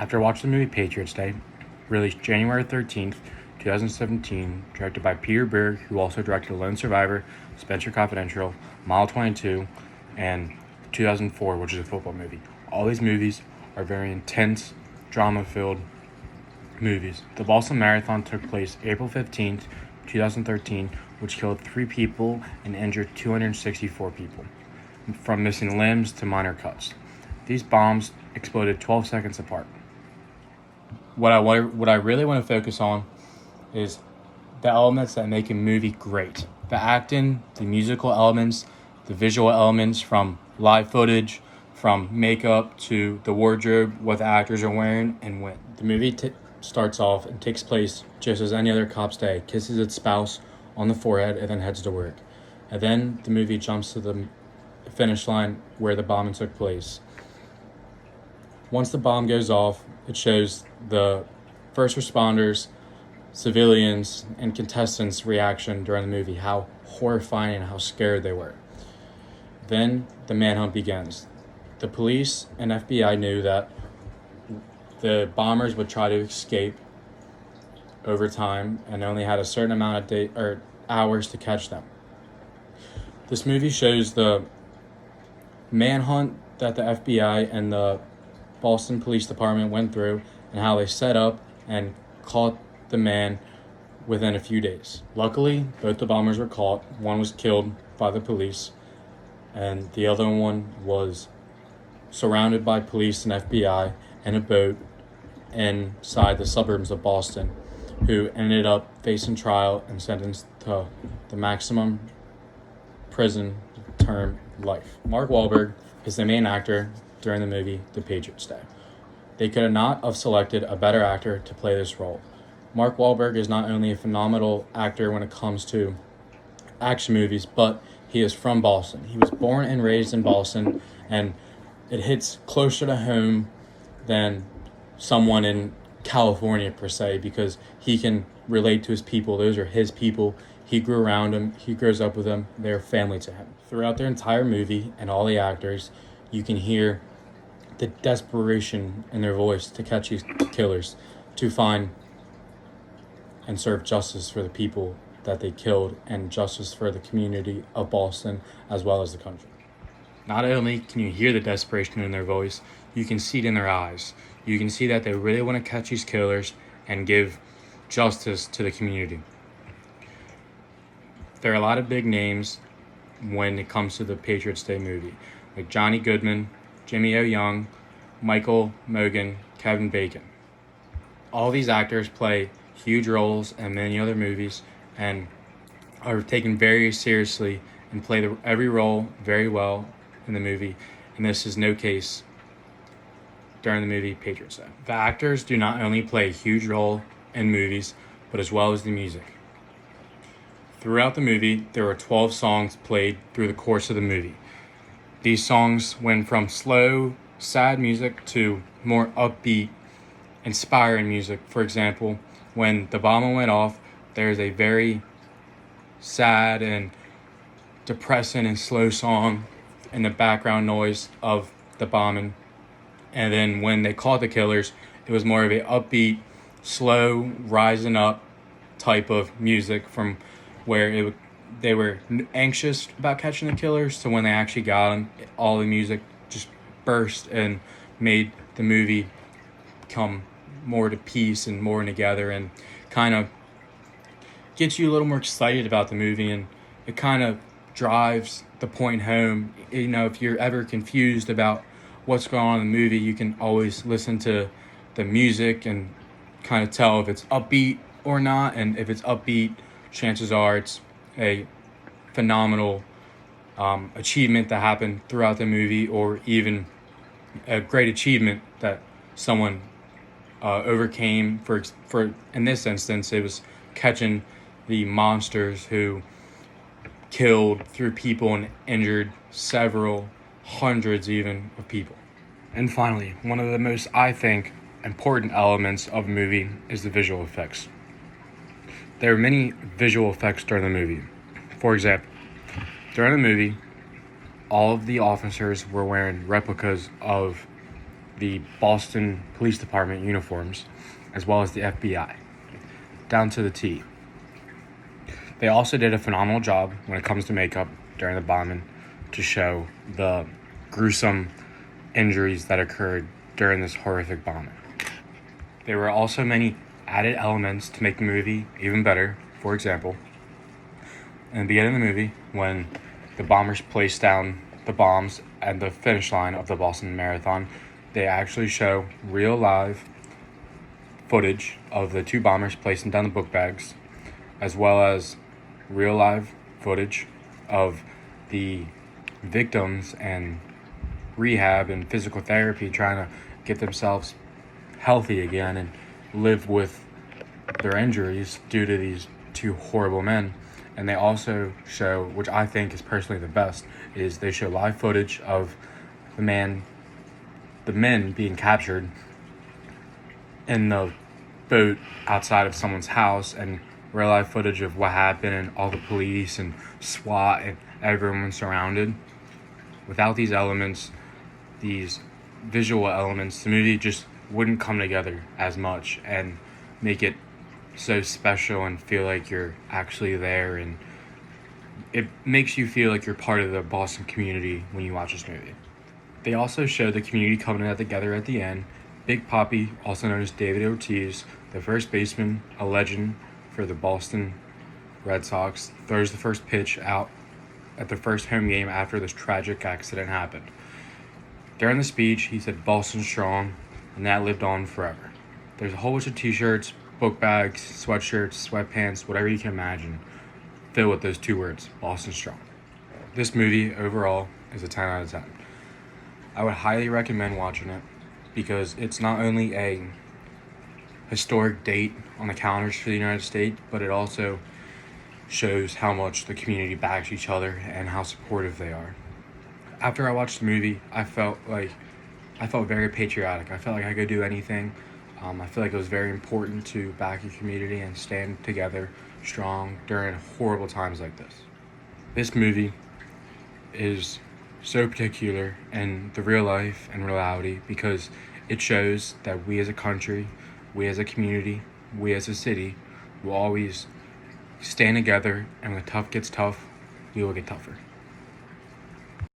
After watching the movie Patriots Day, released January 13th, 2017, directed by Peter Berg, who also directed Lone Survivor, Spencer Confidential, Mile 22, and 2004, which is a football movie. All these movies are very intense, drama-filled movies. The Boston Marathon took place April 15th, 2013, which killed 3 people and injured 264 people, from missing limbs to minor cuts. These bombs exploded 12 seconds apart. What I really want to focus on is the elements that make a movie great. The acting, the musical elements, the visual elements, from live footage, from makeup to the wardrobe, what the actors are wearing, and when. The movie starts off and takes place just as any other cop's day, kisses its spouse on the forehead, and then heads to work. And then the movie jumps to the finish line where the bombing took place. Once the bomb goes off, it shows the first responders, civilians, and contestants' reaction during the movie, how horrifying and how scared they were. Then the manhunt begins. The police and FBI knew that the bombers would try to escape over time and only had a certain amount of hours to catch them. This movie shows the manhunt that the FBI and the Boston Police Department went through and how they set up and caught the man within a few days. Luckily, both the bombers were caught. One was killed by the police, and the other one was surrounded by police and FBI in a boat inside the suburbs of Boston, who ended up facing trial and sentenced to the maximum prison term, life. Mark Wahlberg is the main actor during the movie The Patriots Day. They could not have selected a better actor to play this role. Mark Wahlberg is not only a phenomenal actor when it comes to action movies, but he is from Boston. He was born and raised in Boston, and it hits closer to home than someone in California per se, because he can relate to his people. Those are his people. He grew around them. He grows up with them. They're family to him. Throughout their entire movie and all the actors, you can hear the desperation in their voice to catch these killers, to find and serve justice for the people that they killed and justice for the community of Boston as well as the country. Not only can you hear the desperation in their voice, you can see it in their eyes. You can see that they really want to catch these killers and give justice to the community. There are a lot of big names when it comes to the Patriots Day movie, like Johnny Goodman, Jimmy O. Young, Michael Mogan, Kevin Bacon. All these actors play huge roles in many other movies and are taken very seriously and play every role very well in the movie, and this is no case during the movie Patriots Day. The actors do not only play a huge role in movies, but as well as the music. Throughout the movie, there were 12 songs played through the course of the movie. These songs went from slow, sad music to more upbeat, inspiring music. For example, when the bomb went off, there's a very sad and depressing and slow song in the background noise of the bombing. And then when they caught the killers, it was more of a upbeat, slow, rising up type of music, from where they were anxious about catching the killers to when they actually got them. All the music just burst and made the movie come more to peace and more together, and kind of gets you a little more excited about the movie, and it kind of drives the point home. You know, if you're ever confused about what's going on in the movie, you can always listen to the music and kind of tell if it's upbeat or not. And if it's upbeat, chances are it's a phenomenal achievement that happened throughout the movie, or even a great achievement that someone overcame. For in this instance, it was catching the monsters who killed, threw people, and injured several hundreds even of people. And finally, one of the most, I think, important elements of a movie is the visual effects. There are many visual effects during the movie. For example, during the movie, all of the officers were wearing replicas of the Boston Police Department uniforms, as well as the FBI, down to the T. They also did a phenomenal job when it comes to makeup during the bombing to show the gruesome injuries that occurred during this horrific bombing. There were also many added elements to make the movie even better. For example, in the beginning of the movie, when the bombers placed down the bombs at the finish line of the Boston Marathon, they actually show real live footage of the two bombers placing down the book bags, as well as real live footage of the victims and rehab and physical therapy trying to get themselves healthy again and live with their injuries due to these two horrible men. And they also show, which I think is personally the best, is they show live footage of the men being captured in the boat outside of someone's house, and real live footage of what happened and all the police and SWAT and everyone surrounded. Without these elements, these visual elements, the movie just wouldn't come together as much and make it so special and feel like you're actually there, and it makes you feel like you're part of the Boston community when you watch this movie. They also show the community coming together at the end. Big Papi, also known as David Ortiz, the first baseman, a legend for the Boston Red Sox, throws the first pitch out at the first home game after this tragic accident happened. During the speech, he said "Boston strong," and that lived on forever. There's a whole bunch of t-shirts, book bags, sweatshirts, sweatpants, whatever you can imagine, filled with those two words, Boston strong. This movie overall is a 10 out of 10. I would highly recommend watching it because it's not only a historic date on the calendars for the United States, but it also shows how much the community backs each other and how supportive they are. After I watched the movie, I felt very patriotic. I felt like I could do anything. I feel like it was very important to back your community and stand together strong during horrible times like this. This movie is so particular in the real life and reality because it shows that we as a country, we as a community, we as a city will always stand together, and when tough gets tough, we will get tougher.